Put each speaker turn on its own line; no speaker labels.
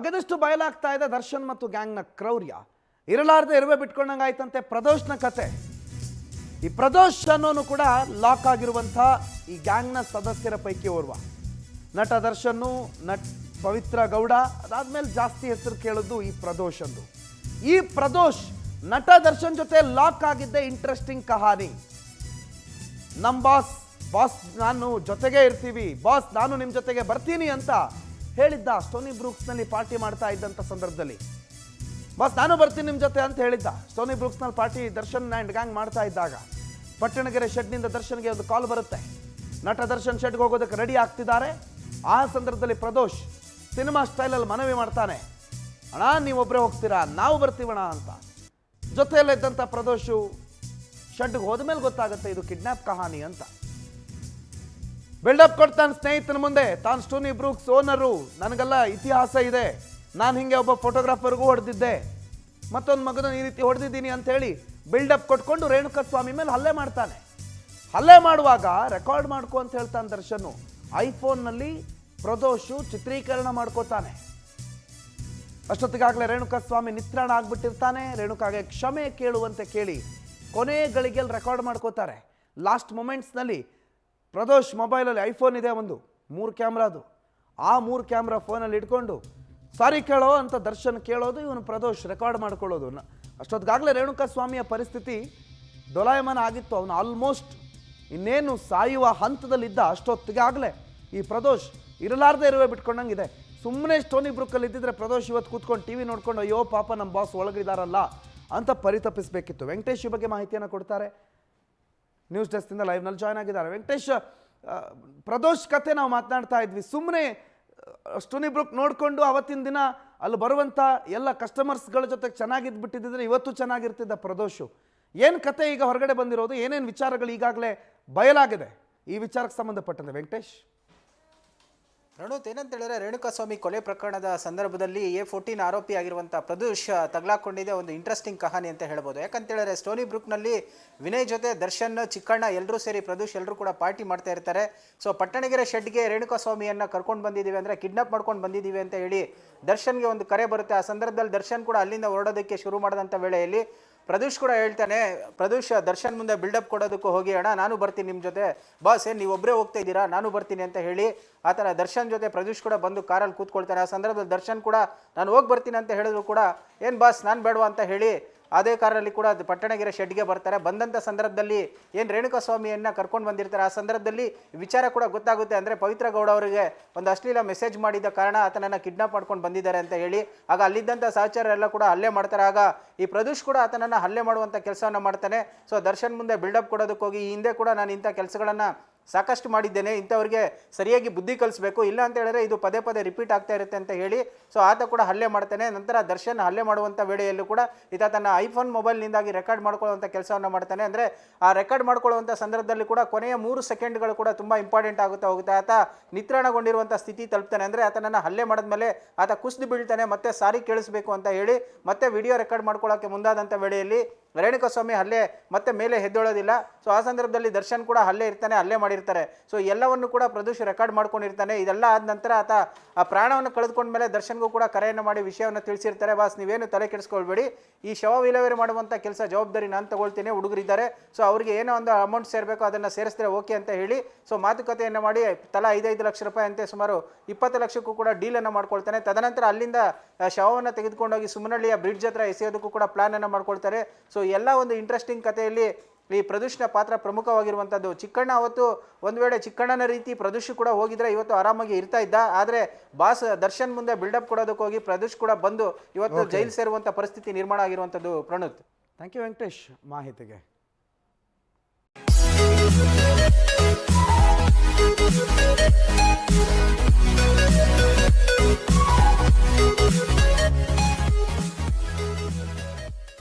ಅಗದಷ್ಟು ಬಯಲಾಗ್ತಾ ಇದೆ ದರ್ಶನ್ ಮತ್ತು ಗ್ಯಾಂಗ್ನ ಕ್ರೌರ್ಯ. ಇರಲಾರದೆ ಇರುವೆ ಬಿಟ್ಕೊಂಡಂಗಾಯ್ತಂತೆ ಪ್ರದೋಷ್ನ ಕತೆ. ಈ ಪ್ರದೋಷ್ ಅನ್ನೋನು ಕೂಡ ಲಾಕ್ ಆಗಿರುವಂಥ ಈ ಗ್ಯಾಂಗ್ನ ಸದಸ್ಯರ ಪೈಕಿ ಓರ್ವ. ನಟ ದರ್ಶನ್ನು, ಪವಿತ್ರ ಗೌಡ, ಅದಾದ್ಮೇಲೆ ಜಾಸ್ತಿ ಹೆಸರು ಕೇಳೋದು ಈ ಪ್ರದೋಷ್ ಅಂದು. ಈ ಪ್ರದೋಷ್ ನಟ ದರ್ಶನ್ ಜೊತೆ ಲಾಕ್ ಆಗಿದ್ದೆ ಇಂಟ್ರೆಸ್ಟಿಂಗ್ ಕಹಾನಿ. ನಮ್ ಬಾಸ್ ನಾನು ಜೊತೆಗೆ ಇರ್ತೀವಿ, ಬಾಸ್ ನಾನು ನಿಮ್ಮ ಜೊತೆಗೆ ಬರ್ತೀನಿ ಅಂತ ಹೇಳಿದ್ದ. ಸ್ಟೋನಿ ಬ್ರೂಕ್ಸ್ನಲ್ಲಿ ಪಾರ್ಟಿ ಮಾಡ್ತಾ ಇದ್ದಂಥ ಸಂದರ್ಭದಲ್ಲಿ ಬಾಸ್ ನಾನು ಬರ್ತೀನಿ ನಿಮ್ಮ ಜೊತೆ ಅಂತ ಹೇಳಿದ್ದ. ಸ್ಟೋನಿ ಬ್ರೂಕ್ಸ್ನಲ್ಲಿ ಪಾರ್ಟಿ ದರ್ಶನ್ ಆ್ಯಂಡ್ ಗ್ಯಾಂಗ್ ಮಾಡ್ತಾ ಇದ್ದಾಗ ಪಟ್ಟಣಗೆರೆ ಶೆಡ್ನಿಂದ ದರ್ಶನ್ಗೆ ಒಂದು ಕಾಲ್ ಬರುತ್ತೆ. ನಟ ದರ್ಶನ್ ಶೆಡ್ಗೆ ಹೋಗೋದಕ್ಕೆ ರೆಡಿ ಆಗ್ತಿದ್ದಾರೆ. ಆ ಸಂದರ್ಭದಲ್ಲಿ ಪ್ರದೋಷ್ ಸಿನಿಮಾ ಸ್ಟೈಲಲ್ಲಿ ಮನವಿ ಮಾಡ್ತಾನೆ, ಅಣ್ಣ ನೀವೊಬ್ಬರೇ ಹೋಗ್ತೀರಾ, ನಾವು ಬರ್ತೀವಣ್ಣ ಅಂತ. ಜೊತೆಯಲ್ಲಿದ್ದಂಥ ಪ್ರದೋಷು ಶೆಡ್ಗೆ ಹೋದ್ಮೇಲೆ ಗೊತ್ತಾಗುತ್ತೆ ಇದು ಕಿಡ್ನಾಪ್ ಕಹಾನಿ ಅಂತ. ಬಿಲ್ಡಪ್ ಕೊಡ್ತಾನೆ ಸ್ನೇಹಿತನ ಮುಂದೆ. ತಾನು ಸ್ಟೋನಿ ಬ್ರೂಕ್ಸ್ ಓನರು, ನನಗೆಲ್ಲ ಇತಿಹಾಸ ಇದೆ, ನಾನು ಹಿಂಗೆ ಒಬ್ಬ ಫೋಟೋಗ್ರಾಫರ್ಗೂ ಹೊಡೆದಿದ್ದೆ, ಮತ್ತೊಂದು ಮಗನ ಈ ರೀತಿ ಹೊಡೆದಿದ್ದೀನಿ ಅಂತ ಹೇಳಿ ಬಿಲ್ಡಪ್ ಕೊಟ್ಕೊಂಡು ರೇಣುಕಾ ಸ್ವಾಮಿ ಮೇಲೆ ಹಲ್ಲೆ ಮಾಡ್ತಾನೆ. ಹಲ್ಲೆ ಮಾಡುವಾಗ ರೆಕಾರ್ಡ್ ಮಾಡ್ಕೊ ಅಂತ ಹೇಳ್ತಾನೆ ದರ್ಶನ್. ಐಫೋನ್ನಲ್ಲಿ ಪ್ರದೋಷು ಚಿತ್ರೀಕರಣ ಮಾಡ್ಕೋತಾನೆ. ಅಷ್ಟೊತ್ತಿಗಾಗಲೇ ರೇಣುಕಾ ಸ್ವಾಮಿ ನಿತ್ರಾಣ ಆಗ್ಬಿಟ್ಟಿರ್ತಾನೆ. ರೇಣುಕಾಗೆ ಕ್ಷಮೆ ಕೇಳುವಂತೆ ಕೇಳಿ ಕೊನೆ ಗಳಿಗೆಯಲ್ಲಿ ರೆಕಾರ್ಡ್ ಮಾಡ್ಕೋತಾರೆ. ಲಾಸ್ಟ್ ಮೊಮೆಂಟ್ಸ್ನಲ್ಲಿ ಪ್ರದೋಷ್ ಮೊಬೈಲಲ್ಲಿ ಐಫೋನ್ ಇದೆ, ಒಂದು 3 ಕ್ಯಾಮ್ರಾದು. ಆ 3 ಕ್ಯಾಮ್ರಾ ಫೋನಲ್ಲಿ ಇಟ್ಕೊಂಡು ಸಾರಿ ಕೇಳೋ ಅಂತ ದರ್ಶನ್ ಕೇಳೋದು, ಇವನು ಪ್ರದೋಷ್ ರೆಕಾರ್ಡ್ ಮಾಡ್ಕೊಳ್ಳೋದು. ಅಷ್ಟೊತ್ತಿಗಾಗಲೇ ರೇಣುಕಾ ಸ್ವಾಮಿಯ ಪರಿಸ್ಥಿತಿ ಡೊಲಾಯಮಾನ ಆಗಿತ್ತು. ಅವನು ಆಲ್ಮೋಸ್ಟ್ ಇನ್ನೇನು ಸಾಯುವ ಹಂತದಲ್ಲಿದ್ದ. ಅಷ್ಟೊತ್ತಿಗಾಗಲೇ ಈ ಪ್ರದೋಷ್ ಇರಲಾರ್ದೆ ಇರುವೆ ಬಿಟ್ಕೊಂಡಂಗಿದೆ. ಸುಮ್ಮನೆ ಸ್ಟೋನಿ ಬ್ರೂಕಲ್ಲಿ ಇದ್ದಿದ್ರೆ ಪ್ರದೋಷ್ ಇವತ್ತು ಕೂತ್ಕೊಂಡು ಟಿವಿ ನೋಡ್ಕೊಂಡು ಅಯ್ಯೋ ಪಾಪ ನಮ್ಮ ಬಾಸ್ ಒಳಗಿದಾರಲ್ಲ ಅಂತ ಪರಿತಪಿಸಬೇಕಿತ್ತು. ವೆಂಕಟೇಶ್ ಈ ಬಗ್ಗೆ ಮಾಹಿತಿಯನ್ನು ಕೊಡ್ತಾರೆ. ನ್ಯೂಸ್ ಡೆಸ್ಕಿಂದ ಲೈವ್ನಲ್ಲಿ ಜಾಯ್ನ್ ಆಗಿದ್ದಾರೆ ವೆಂಕಟೇಶ್. ಪ್ರದೋಷ್ ಕತೆ ನಾವು ಮಾತನಾಡ್ತಾ ಇದ್ವಿ. ಸುಮ್ಮನೆ ಸ್ಟೋನಿ ಬ್ರೂಕ್ ನೋಡಿಕೊಂಡು ಅವತ್ತಿನ ದಿನ ಅಲ್ಲಿ ಬರುವಂಥ ಎಲ್ಲ ಕಸ್ಟಮರ್ಸ್ಗಳ ಜೊತೆ ಚೆನ್ನಾಗಿದ್ಬಿಟ್ಟಿದ್ರೆ ಇವತ್ತು ಚೆನ್ನಾಗಿರ್ತಿದ್ದ ಪ್ರದೋಷು. ಏನು ಕತೆ ಈಗ ಹೊರಗಡೆ ಬಂದಿರೋದು, ಏನೇನು ವಿಚಾರಗಳು ಈಗಾಗಲೇ ಬಯಲಾಗಿದೆ ಈ ವಿಚಾರಕ್ಕೆ ಸಂಬಂಧಪಟ್ಟಂತೆ ವೆಂಕಟೇಶ್?
ರಣುತ್, ಏನಂತ ಹೇಳಿದ್ರೆ ರೇಣುಕಾಸ್ವಾಮಿ ಕೊಲೆ ಪ್ರಕರಣದ ಸಂದರ್ಭದಲ್ಲಿ A14 ಆರೋಪಿ ಆಗಿರುವಂಥ ಪ್ರದೋಷ್ ತಗಲಾಕೊಂಡಿದೆ ಒಂದು ಇಂಟ್ರೆಸ್ಟಿಂಗ್ ಕಹಾನಿ ಅಂತ ಹೇಳ್ಬೋದು. ಯಾಕಂತ ಹೇಳಿದ್ರೆ ಸ್ಟೋನಿ ಬ್ರೂಕ್ನಲ್ಲಿ ವಿನಯ್ ಜೊತೆ ದರ್ಶನ್, ಚಿಕ್ಕಣ್ಣ ಎಲ್ಲರೂ ಸೇರಿ ಪ್ರದೋಷ್ ಎಲ್ಲರೂ ಕೂಡ ಪಾರ್ಟಿ ಮಾಡ್ತಾ ಇರ್ತಾರೆ. ಸೊ ಪಟ್ಟಣಗೆರೆ ಶೆಡ್ಗೆ ರೇಣುಕಾಸ್ವಾಮಿಯನ್ನು ಕರ್ಕೊಂಡು ಬಂದಿದ್ದೀವಿ ಅಂದರೆ ಕಿಡ್ನಾಪ್ ಮಾಡ್ಕೊಂಡು ಬಂದಿದ್ದೀವಿ ಅಂತ ಹೇಳಿ ದರ್ಶನ್ಗೆ ಒಂದು ಕರೆ ಬರುತ್ತೆ. ಆ ಸಂದರ್ಭದಲ್ಲಿ ದರ್ಶನ್ ಕೂಡ ಅಲ್ಲಿಂದ ಹೊರಡೋದಕ್ಕೆ ಶುರು ಮಾಡಿದಂಥ ವೇಳೆಯಲ್ಲಿ ಪ್ರದೋಷ್ ಕೂಡ ಹೇಳ್ತಾನೆ, ಪ್ರದೋಷ್ ದರ್ಶನ್ ಮುಂದೆ ಬಿಲ್ಡಪ್ ಕೊಡೋದಕ್ಕೂ ಹೋಗಿ ಅಣ್ಣ ನಾನು ಬರ್ತೀನಿ ನಿಮ್ಮ ಜೊತೆ, ಬಾಸ್ ಏನು ನೀವು ಒಬ್ಬರೇ ಹೋಗ್ತಾ ಇದ್ದೀರಾ, ನಾನು ಬರ್ತೀನಿ ಅಂತ ಹೇಳಿ ಆತನ ದರ್ಶನ್ ಜೊತೆ ಪ್ರದೋಷ್ ಕೂಡ ಬಂದು ಕಾರಲ್ಲಿ ಕೂತ್ಕೊಳ್ತಾನೆ. ಆ ಸಂದರ್ಭದಲ್ಲಿ ದರ್ಶನ್ ಕೂಡ ನಾನು ಹೋಗಿ ಬರ್ತೀನಿ ಅಂತ ಹೇಳಿದ್ರು ಕೂಡ ಏನು ಬಾಸ್ ನಾನು ಬೇಡವಾ ಅಂತ ಹೇಳಿ ಅದೇ ಕಾರಲ್ಲಿ ಕೂಡ ಪಟ್ಟಣಗೆರೆ ಶೆಡ್ಗೆ ಬರ್ತಾರೆ. ಬಂದಂಥ ಸಂದರ್ಭದಲ್ಲಿ ಏನು ರೇಣುಕಾಸ್ವಾಮಿಯನ್ನು ಕರ್ಕೊಂಡು ಬಂದಿರ್ತಾರೆ. ಆ ಸಂದರ್ಭದಲ್ಲಿ ವಿಚಾರ ಕೂಡ ಗೊತ್ತಾಗುತ್ತೆ. ಅಂದರೆ ಪವಿತ್ರ ಗೌಡ ಅವರಿಗೆ ಒಂದು ಅಶ್ಲೀಲ ಮೆಸೇಜ್ ಮಾಡಿದ ಕಾರಣ ಆತನನ್ನು ಕಿಡ್ನಾಪ್ ಮಾಡ್ಕೊಂಡು ಬಂದಿದ್ದಾರೆ ಅಂತ ಹೇಳಿ ಆಗ ಅಲ್ಲಿದ್ದಂಥ ಸಹಚರರೆಲ್ಲ ಕೂಡ ಹಲ್ಲೆ ಮಾಡ್ತಾರೆ. ಆಗ ಈ ಪ್ರದೋಷ್ ಕೂಡ ಆತನನ್ನು ಹಲ್ಲೆ ಮಾಡುವಂಥ ಕೆಲಸವನ್ನು ಮಾಡ್ತಾನೆ. ಸೊ ದರ್ಶನ್ ಮುಂದೆ ಬಿಲ್ಡಪ್ ಕೊಡೋದಕ್ಕೋಗಿ ಈ ಹಿಂದೆ ಕೂಡ ನಾನು ಇಂಥ ಕೆಲಸಗಳನ್ನು ಸಾಕಷ್ಟು ಮಾಡಿದ್ದೇನೆ, ಇಂಥವ್ರಿಗೆ ಸರಿಯಾಗಿ ಬುದ್ಧಿ ಕಲಿಸ್ಬೇಕು, ಇಲ್ಲ ಅಂತ ಹೇಳಿದ್ರೆ ಇದು ಪದೇ ಪದೇ ರಿಪೀಟ್ ಆಗ್ತಾ ಇರುತ್ತೆ ಅಂತ ಹೇಳಿ ಸೊ ಆತ ಕೂಡ ಹಲ್ಲೆ ಮಾಡ್ತಾನೆ. ನಂತರ ದರ್ಶನ್ ಹಲ್ಲೆ ಮಾಡುವಂಥ ವೇಳೆಯಲ್ಲೂ ಕೂಡ ಈತ ತನ್ನ ಐಫೋನ್ ಮೊಬೈಲ್ನಿಂದಾಗಿ ರೆಕಾರ್ಡ್ ಮಾಡ್ಕೊಳ್ಳುವಂಥ ಕೆಲಸವನ್ನು ಮಾಡ್ತಾನೆ. ಅಂದರೆ ಆ ರೆಕಾರ್ಡ್ ಮಾಡ್ಕೊಳ್ಳುವಂಥ ಸಂದರ್ಭದಲ್ಲಿ ಕೂಡ ಕೊನೆಯ 3 ಸೆಕೆಂಡ್ಗಳು ಕೂಡ ತುಂಬ ಇಂಪಾರ್ಟೆಂಟ್ ಆಗುತ್ತಾ ಹೋಗುತ್ತೆ. ಆತ ನಿತ್ರಾಣಗೊಂಡಿರುವಂಥ ಸ್ಥಿತಿ ತಲುಪ್ತಾನೆ. ಅಂದರೆ ಆತನನ್ನು ಹಲ್ಲೆ ಮಾಡಿದ್ಮೇಲೆ ಆತ ಕುಸಿದು ಬೀಳ್ತಾನೆ. ಮತ್ತೆ ಸಾರಿ ಕೇಳಿಸ್ಬೇಕು ಅಂತ ಹೇಳಿ ಮತ್ತೆ ವಿಡಿಯೋ ರೆಕಾರ್ಡ್ ಮಾಡ್ಕೊಳ್ಳೋಕ್ಕೆ ಮುಂದಾದಂಥ ವೇಳೆಯಲ್ಲಿ ರೇಣುಕಾಸ್ವಾಮಿ ಹಲ್ಲೆ ಮತ್ತೆ ಮೇಲೆ ಹೆದ್ದೊಳೋದಿಲ್ಲ. ಸೊ ಆ ಸಂದರ್ಭದಲ್ಲಿ ದರ್ಶನ್ ಕೂಡ ಹಲ್ಲೆ ಇರ್ತಾನೆ, ಹಲ್ಲೆ ಮಾಡಿರ್ತಾರೆ. ಸೊ ಎಲ್ಲವನ್ನು ಕೂಡ ಪ್ರದೋಷ್ ರೆಕಾರ್ಡ್ ಮಾಡ್ಕೊಂಡಿರ್ತಾನೆ. ಇದೆಲ್ಲ ಆದ ನಂತರ ಆತ ಆ ಪ್ರಾಣವನ್ನು ಕಳೆದುಕೊಂಡ ಮೇಲೆ ದರ್ಶನ್ಗೂ ಕೂಡ ಕರೆಯನ್ನು ಮಾಡಿ ವಿಷಯವನ್ನು ತಿಳಿಸಿರ್ತಾರೆ. ಬಾಸ್ ನೀವೇನು ತಲೆ ಕೆಡಿಸ್ಕೊಳ್ಬೇಡಿ, ಈ ಶವ ವಿಲೇವಾರಿ ಮಾಡುವಂಥ ಕೆಲಸ ಜವಾಬ್ದಾರಿ ನಾನು ತಗೊಳ್ತೀನಿ, ಹುಡುಗರಿದ್ದಾರೆ, ಸೊ ಅವರಿಗೆ ಏನೋ ಒಂದು ಅಮೌಂಟ್ ಸೇರಬೇಕು ಅದನ್ನು ಸೇರಿಸಿದ್ರೆ ಓಕೆ ಅಂತ ಹೇಳಿ ಸೊ ಮಾತುಕತೆಯನ್ನು ಮಾಡಿ ತಲಾ 5-5 ಲಕ್ಷ ರೂಪಾಯಿ ಅಂತೆ ಸುಮಾರು 20 ಲಕ್ಷಕ್ಕೂ ಕೂಡ ಡೀಲನ್ನು ಮಾಡ್ಕೊಳ್ತಾನೆ. ತದನಂತರ ಅಲ್ಲಿಂದ ಶವವನ್ನು ತೆಗೆದುಕೊಂಡೋಗಿ ಸುಮನಹಳ್ಳಿಯ ಬ್ರಿಡ್ಜ್ ಹತ್ರ ಎಸೆಯೋದಕ್ಕೂ ಕೂಡ ಪ್ಲಾನನ್ನು ಮಾಡ್ಕೊಳ್ತಾರೆ. ಸೊ ಎಲ್ಲ ಒಂದು ಇಂಟ್ರೆಸ್ಟಿಂಗ್ ಕಥೆಯಲ್ಲಿ ಈ ಪ್ರದೋಷ್ನ ಪಾತ್ರ ಪ್ರಮುಖವಾಗಿರುವಂಥದ್ದು. ಚಿಕ್ಕಣ್ಣ ಅವತ್ತು ಒಂದು ವೇಳೆ ಚಿಕ್ಕಣ್ಣನ ರೀತಿ ಪ್ರದೋಷ್ ಕೂಡ ಹೋಗಿದ್ರೆ ಇವತ್ತು ಆರಾಮಾಗಿ ಇರ್ತಾ ಇದ್ದ. ಆದರೆ ಬಾಸ್ ದರ್ಶನ್ ಮುಂದೆ ಬಿಲ್ಡಪ್ ಕೊಡೋದಕ್ಕೆ ಹೋಗಿ ಪ್ರದೋಷ್ ಕೂಡ ಬಂದು ಇವತ್ತು ಜೈಲು ಸೇರುವಂಥ ಪರಿಸ್ಥಿತಿ ನಿರ್ಮಾಣ ಆಗಿರುವಂಥದ್ದು. ಪ್ರಣುತ್,
ಥ್ಯಾಂಕ್ ಯು ವೆಂಕಟೇಶ್ ಮಾಹಿತಿಗೆ.